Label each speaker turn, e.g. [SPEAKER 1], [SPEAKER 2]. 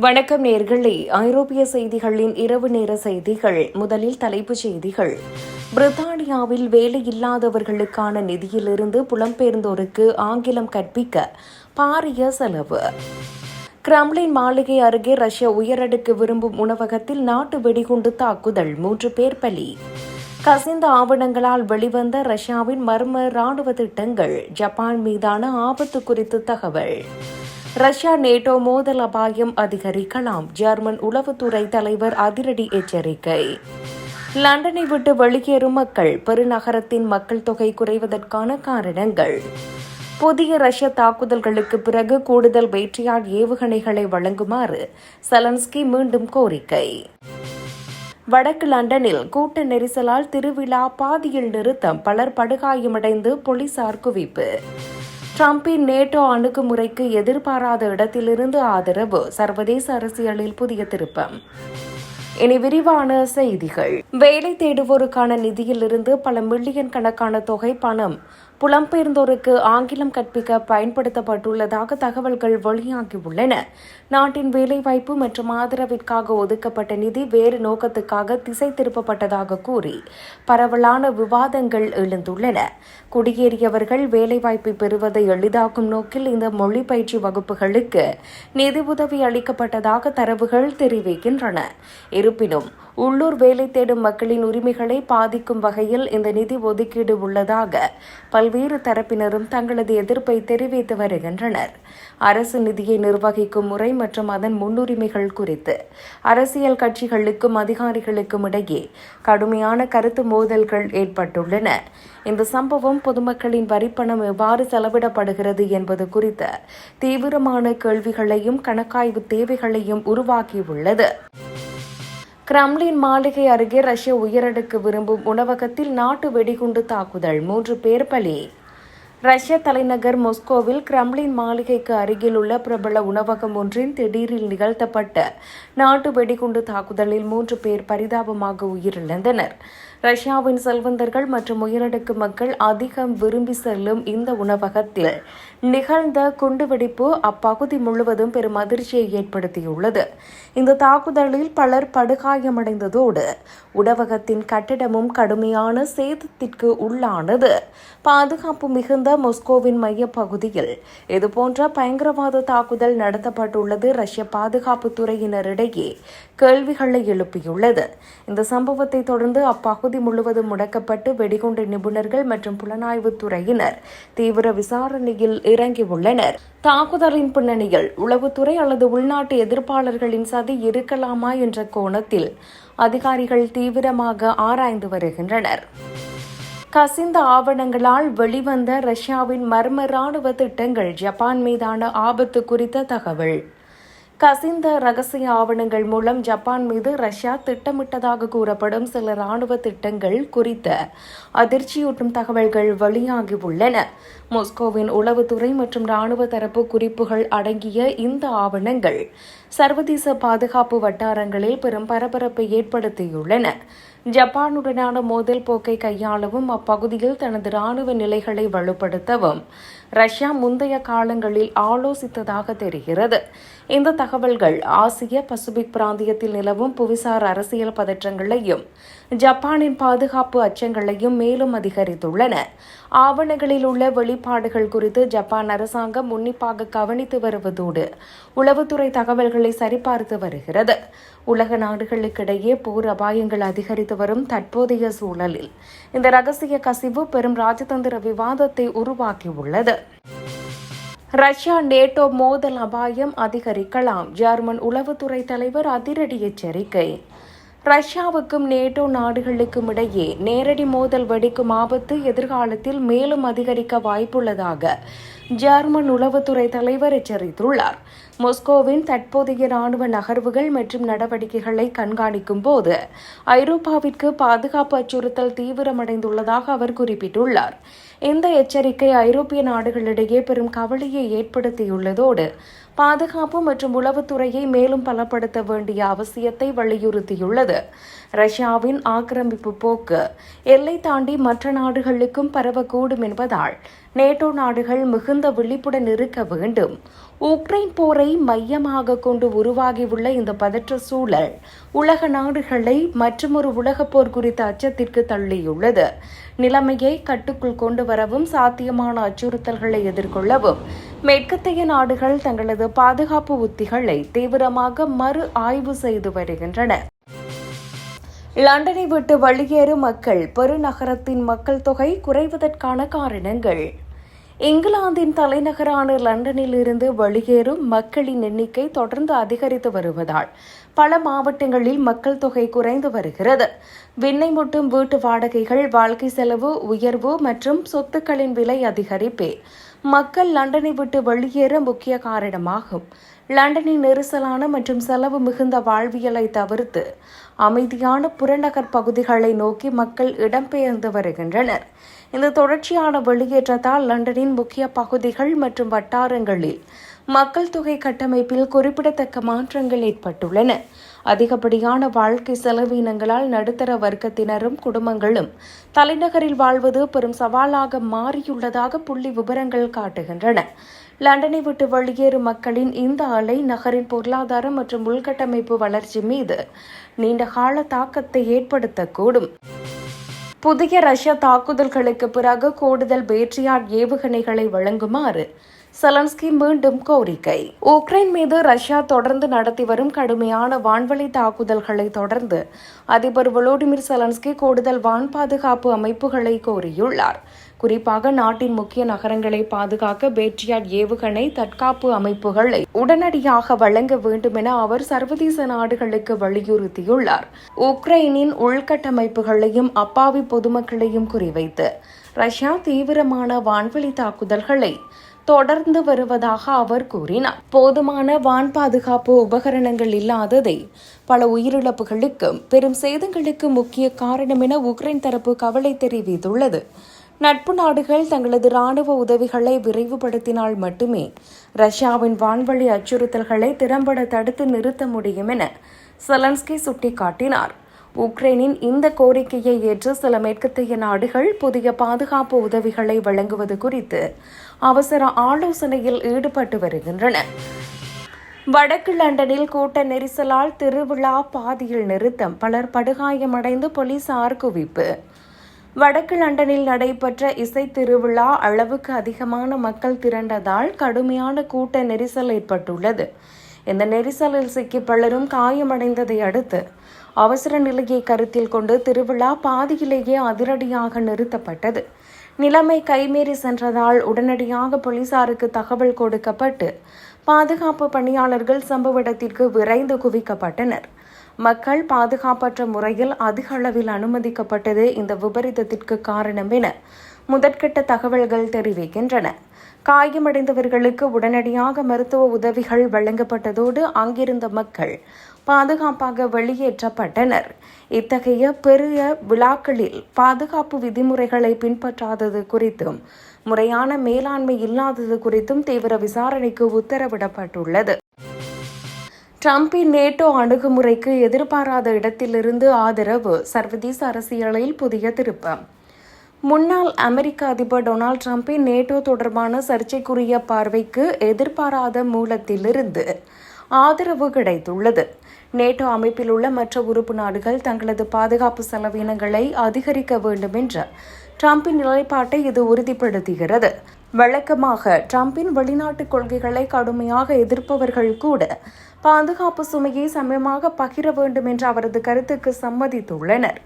[SPEAKER 1] வணக்கம் நேயர்களே. ஐரோப்பிய செய்திகளின் இரவு நேர செய்திகள். முதலில் தலைப்புச் செய்திகள். பிரித்தானியாவில் வேலையில்லாதவர்களுக்கான நிதியிலிருந்து புலம்பெயர்ந்தோருக்கு ஆங்கிலம் கற்பிக்க பாரிய செலவு. கிரெம்ளின் மாளிகை அருகே ரஷ்ய உயரடுக்கு விரும்பும் உணவகத்தில் நாட்டு வெடிகுண்டு தாக்குதல், 3 பேர் பலி. கசிந்த ஆவணங்களால் வெளிவந்த ரஷ்யாவின் மர்ம ராணுவ திட்டங்கள், ஜப்பான் மீதான ஆபத்து குறித்து தகவல். ரஷ்யா நேட்டோ மோதல் அபாயம் அதிகரிக்கலாம், ஜெர்மன் உளவுத்துறை தலைவர் அதிரடி எச்சரிக்கை. லண்டனை விட்டு வெளியேறும் மக்கள், பெருநகரத்தின் மக்கள் தொகை குறைவதற்கான காரணங்கள். புதிய ரஷ்ய தாக்குதல்களுக்கு பிறகு கூடுதல் பேட்ரியாட் ஏவுகணைகளை வழங்குமாறு செலன்ஸ்கி மீண்டும் கோரிக்கை. வடக்கு லண்டனில் கூட்ட நெரிசலால் திருவிழா பாதியில் நிறுத்தம், பலர் படுகாயமடைந்து போலீசார் குவிப்பு. டிரம்பின் நேட்டோ அணுகுமுறைக்கு எதிர்பாராத இடத்திலிருந்து ஆதரவு, சர்வதேச அரசியலில் புதிய திருப்பம். இனி விரிவான செய்திகள். வேலை தேடுவோருக்கான நிதியிலிருந்து பல மில்லியன் கணக்கான தொகை பணம் புலம்பெயர்ந்தோருக்கு ஆங்கிலம் கற்பிக்க பயன்படுத்தப்பட்டுள்ளதாக தகவல்கள் வெளியாகியுள்ளன. நாட்டின் வேலைவாய்ப்பு மற்றும் ஆதரவிற்காக ஒதுக்கப்பட்ட நிதி வேறு நோக்கத்துக்காக திசை திருப்பப்பட்டதாக கூறி பரவலான விவாதங்கள் எழுந்துள்ளன. குடியேறியவர்கள் வேலைவாய்ப்பை பெறுவதை எளிதாக்கும் நோக்கில் இந்த மொழி பயிற்சி வகுப்புகளுக்கு நிதி உதவி அளிக்கப்பட்டதாக தரவுகள் தெரிவிக்கின்றன. இருப்பினும் உள்ளூர் வேலை தேடும் மக்களின் உரிமைகளை பாதிக்கும் வகையில் இந்த நிதி ஒதுக்கீடு உள்ளதாக பல்வேறு தரப்பினரும் தங்களது எதிர்ப்பை தெரிவித்து வருகின்றனர். அரசு நிதியை நிர்வகிக்கும் முறை மற்றும் அதன் முன்னுரிமைகள் குறித்து அரசியல் கட்சிகளுக்கும் அதிகாரிகளுக்கும் இடையே கடுமையான கருத்து மோதல்கள் ஏற்பட்டுள்ளன. இந்த சம்பவம் பொதுமக்களின் வரிப்பணம் எவ்வாறு செலவிடப்படுகிறது என்பது குறித்த தீவிரமான கேள்விகளையும் கணக்காய்வு தேவைகளையும் உருவாக்கியுள்ளது. கிரெம்ளின் மாளிகை அருகே ரஷ்ய உயரடுக்கு விரும்பும் உணவகத்தில் நாட்டு வெடிகுண்டு தாக்குதல், 3 பேர் பலி. ரஷ்ய தலைநகர் மாஸ்கோவில் கிரெம்ளின் மாளிகைக்கு அருகில் உள்ள பிரபல உணவகம் ஒன்றின் திடீரில் நிகழ்த்தப்பட்ட நாட்டு வெடிகுண்டு தாக்குதலில் 3 பேர் பரிதாபமாக உயிரிழந்தனர். ரஷ்யாவின் செல்வந்தர்கள் மற்றும் உயரடுக்கு மக்கள் அதிகம் விரும்பி செல்லும் இந்த உணவகத்தில் நிகழ்ந்த குண்டுவெடிப்பு அப்பகுதி முழுவதும் பெரும் அதிர்ச்சியை ஏற்படுத்தியுள்ளது. இந்த தாக்குதலில் பலர் படுகாயமடைந்ததோடு உணவகத்தின் கட்டிடமும் கடுமையான சேதத்திற்கு உள்ளானது. பாதுகாப்பு மிகுந்த மாஸ்கோவின் மையப்பகுதியில் இதுபோன்ற பயங்கரவாத தாக்குதல் நடத்தப்பட்டுள்ளது ரஷ்ய பாதுகாப்பு துறையினரிடையே கேள்விகளை எழுப்பியுள்ளது. இந்த சம்பவத்தை தொடர்ந்து அப்பகுதி முழுவதும் முடக்கப்பட்டு வெடிகுண்டு நிபுணர்கள் மற்றும் புலனாய்வு துறையினர் தீவிர விசாரணையில் இறங்கியுள்ளனர். தாக்குதலின் பின்னணியில் உளவுத்துறை அல்லது உள்நாட்டு எதிர்ப்பாளர்களின் சதி இருக்கலாமா என்ற கோணத்தில் அதிகாரிகள் தீவிரமாக ஆராய்ந்து வருகின்றனர். கசிந்த ஆவணங்களால் வெளிவந்த ரஷ்யாவின் மர்ம ராணுவ திட்டங்கள், ஜப்பான் மீதான ஆபத்து குறித்த தகவல். கசிந்த ரகசிய ஆவணங்கள் மூலம் ஜப்பான் மீது ரஷ்யா திட்டமிட்டதாக கூறப்படும் சில ராணுவ திட்டங்கள் குறித்த அதிர்ச்சியூட்டும் தகவல்கள் வெளியாகியுள்ளன. மாஸ்கோவின் உளவுத்துறை மற்றும் ராணுவ தரப்பு குறிப்புகள் அடங்கிய இந்த ஆவணங்கள் சர்வதேச பாதுகாப்பு வட்டாரங்களில் பெரும் பரபரப்பை ஏற்படுத்தியுள்ளன. ஜப்பானுடனான மோதல் போக்கை கையாளவும் அப்பகுதியில் தனது ராணுவ நிலைகளை வலுப்படுத்தவும் ரஷ்யா முந்தைய காலங்களில் ஆலோசித்ததாக தெரிகிறது. இந்த தகவல்கள் ஆசிய பசிபிக் பிராந்தியத்தில் நிலவும் புவிசார் அரசியல் பதற்றங்களையும் ஜப்பானின் பாதுகாப்பு அச்சங்களையும் மேலும் அதிகரித்துள்ளன. ஆவணங்களில் உள்ள வெளிப்பாடுகள் குறித்து ஜப்பான் அரசாங்கம் உன்னிப்பாக கவனித்து வருவதோடு உளவுத்துறை தகவல்களை சரிபார்த்து வருகிறது. உலக நாடுகளுக்கிடையே போர் அபாயங்கள் அதிகரித்து வரும் தற்போதைய சூழலில் இந்த ரகசிய கசிவு பெரும் ராஜதந்திர விவாதத்தை உருவாக்கியுள்ளது. ரஷ்யா நேட்டோ மோதல் அபாயம் அதிகரிக்கலாம், ஜெர்மன் உளவுத்துறை தலைவர் அதிரடி எச்சரிக்கை. ரஷ்யாவுக்கும் நேட்டோ நாடுகளுக்கும் இடையே நேரடி மோதல் வெடிக்கும் ஆபத்து எதிர்காலத்தில் மேலும் அதிகரிக்க வாய்ப்புள்ளதாக ஜெர்மன் உளவுத்துறை தலைவர் எச்சரித்துள்ளார். மாஸ்கோவின் தற்போதைய ராணுவ நகர்வுகள் மற்றும் நடவடிக்கைகளை கண்காணிக்கும் போது ஐரோப்பாவிற்கு பாதுகாப்பு அச்சுறுத்தல் தீவிரமடைந்துள்ளதாக அவர் குறிப்பிட்டுள்ளார். இந்த எச்சரிக்கை ஐரோப்பிய நாடுகளிடையே பெரும் கவலையை ஏற்படுத்தியுள்ளதோடு பாதுகாப்பு மற்றும் உளவுத்துறையை மேலும் பலப்படுத்த வேண்டிய அவசியத்தை வலியுறுத்தியுள்ளது. ரஷ்யாவின் ஆக்கிரமிப்பு போக்கு எல்லை தாண்டி மற்ற நாடுகளுக்கும் பரவக்கூடும் என்பதால் நேட்டோ நாடுகள் மிகுந்த விழிப்புடன் இருக்க வேண்டும். உக்ரைன் போரை மையமாக கொண்டு உருவாகியுள்ள இந்த பதற்ற சூழல் உலக நாடுகளை மற்றொரு உலகப் போர் குறித்த அச்சத்திற்கு தள்ளியுள்ளது. நிலைமையை கட்டுக்குள் கொண்டு வரவும் சாத்தியமான அச்சுறுத்தல்களை எதிர்கொள்ளவும் மேற்கத்திய நாடுகள் தங்களது பாதுகாப்பு உத்திகளை தீவிரமாக மறு ஆய்வு செய்து வருகின்றன. லண்டனை விட்டு வெளியேறும் மக்கள் பெருநகரத்தின் மக்கள் தொகை குறைவதற்கான காரணங்கள். இங்கிலாந்தின் தலைநகரான லண்டனில் இருந்து வெளியேறும் மக்களின் எண்ணிக்கை தொடர்ந்து அதிகரித்து வருவதால் பல மாவட்டங்களில் மக்கள் தொகை குறைந்து வருகிறது. விண்ணை முட்டும் வீட்டு வாடகைகள், வாழ்க்கை செலவு உயர்வு மற்றும் சொத்துக்களின் விலை அதிகரிப்பே மக்கள் லண்டனை விட்டு வெளியேற முக்கிய காரணமாகும். லண்டனின் நெரிசலான மற்றும் செலவு மிகுந்த வாழ்வியலை தவிர்த்து அமைதியான புறநகர் பகுதிகளை நோக்கி மக்கள் இடம்பெயர்ந்து வருகின்றனர். இந்த தொடர்ச்சியான வெளியேற்றத்தால் லண்டனின் முக்கிய பகுதிகள் மற்றும் வட்டாரங்களில் மக்கள் தொகை கட்டமைப்பில் குறிப்பிடத்தக்க மாற்றங்கள் ஏற்பட்டுள்ளன. அதிகப்படியான வாழ்க்கை செலவினங்களால் நடுத்தர வர்க்கத்தினரும் குடும்பங்களும் தலைநகரில் வாழ்வது பெரும் சவாலாக மாறியுள்ளதாக புள்ளி விவரங்கள் காட்டுகின்றன. லண்டனை விட்டு வெளியேறும் மக்களின் இந்த அலை நகரின் பொருளாதார மற்றும் உள்கட்டமைப்பு வளர்ச்சி மீது நீண்டகால தாக்கத்தை ஏற்படுத்தக்கூடும். புதிய ரஷ்ய தாக்குதல்களுக்கு பிறகு கூடுதல் பேட்ரியாட் ஏவுகணைகளை வழங்குமாறு செலன்ஸ்கி மீண்டும் கோரிக்கை. உக்ரைன் மீது ரஷ்யா தொடர்ந்து நடத்தி வரும் கடுமையான வான்வழி தாக்குதல்களை தொடர்ந்து அதிபர் வோலோடிமிர் செலன்ஸ்கி கூடுதல் வான் பாதுகாப்பு அமைப்புகளை கோரியுள்ளார். குறிப்பாக நாட்டின் முக்கிய நகரங்களை பாதுகாக்க பேட்ரியாட் ஏவுகணை தற்காப்பு அமைப்புகளை உடனடியாக வழங்க வேண்டும் என அவர் சர்வதேச நாடுகளுக்கு வலியுறுத்தியுள்ளார். உக்ரைனின் உள்கட்டமைப்புகளையும் அப்பாவி பொதுமக்களையும் குறிவைத்து ரஷ்யா தீவிரமான வான்வழி தாக்குதல்களை தொடர்ந்து வருவதாக அவர் கூறினார். போதுமான வான் பாதுகாப்பு உபகரணங்கள் இல்லாததை பல உயிரிழப்புகளுக்கும் பெரும் சேதங்களுக்கு முக்கிய காரணம் என உக்ரைன் தரப்பு கவலை தெரிவித்துள்ளது. நட்பு நாடுகள் தங்களது ராணுவ உதவிகளை விரைவுபடுத்தினால் மட்டுமே ரஷ்யாவின் வான்வழி அச்சுறுத்தல்களை திறம்பட தடுத்து நிறுத்த முடியும் என செலன்ஸ்கி சுட்டிக்காட்டினார். உக்ரைனின் இந்த கோரிக்கையை ஏற்று சில மேற்கத்திய நாடுகள் புதிய பாதுகாப்பு உதவிகளை வழங்குவது குறித்து அவசர ஆலோசனையில் ஈடுபட்டு வருகின்றன. வடக்கு லண்டனில் கூட்ட நெரிசலால் திருவிழா பாதியில் நிறுத்தம், பலர் படுகாயமடைந்து போலீசார் குவிப்பு. வடக்கு லண்டனில் நடைபெற்ற இசை திருவிழா அளவுக்கு அதிகமான மக்கள் திரண்டதால் கடுமையான கூட்ட நெரிசல் ஏற்பட்டுள்ளது. இந்த நெரிசலில் சிக்கி பலரும் காயமடைந்ததை அடுத்து அவசர நிலையை கருத்தில் கொண்டு திருவிழா பாதியிலேயே அதிரடியாக நிறுத்தப்பட்டது. நிலைமை கைமீறி சென்றதால் உடனடியாக போலீசாருக்கு தகவல் கொடுக்கப்பட்டு பாதுகாப்பு பணியாளர்கள் சம்பவ இடத்திற்கு விரைந்து குவிக்கப்பட்டனர். மக்கள் பாதுகாப்பற்ற முறையில் அதிக அளவில் அனுமதிக்கப்பட்டது இந்த விபரீதத்திற்கு காரணம் என முதற்கட்ட தகவல்கள் தெரிவிக்கின்றன. காயமடைந்தவர்களுக்கு உடனடியாக மருத்துவ உதவிகள் வழங்கப்பட்டதோடு அங்கிருந்த மக்கள் பாதுகாப்பாக வெளியேற்றப்பட்டனர். இத்தகைய பெரிய விழாக்களில் பாதுகாப்பு விதிமுறைகளை பின்பற்றாதது குறித்தும் முறையான மேலாண்மை இல்லாதது குறித்தும் தீவிர விசாரணைக்கு உத்தரவிடப்பட்டுள்ளது. டிரம்பின் நேட்டோ அணுகுமுறைக்கு எதிர்பாராத இடத்திலிருந்து ஆதரவு, சர்வதேச அரசியலில் புதிய திருப்பம். முன்னாள் அமெரிக்க அதிபர் டொனால்டு டிரம்பின் நேட்டோ தொடர்பான சர்ச்சைக்குரிய பார்வைக்கு எதிர்பாராத மூலத்திலிருந்து ஆதரவு கிடைத்துள்ளது. நேட்டோ அமைப்பில் உள்ள மற்ற உறுப்பு நாடுகள் தங்களது பாதுகாப்பு செலவினங்களை அதிகரிக்க வேண்டும் என்ற டிரம்பின் நிலைப்பாட்டை இது உறுதிப்படுத்துகிறது. வழக்கமாக டிரம்பின் வெளிநாட்டு கொள்கைகளை கடுமையாக எதிர்ப்பவர்கள் கூட பாதுகாப்பு சுமையை சமமாக பகிர வேண்டும் என்ற அவரது கருத்துக்கு சம்மதித்துள்ளனர்.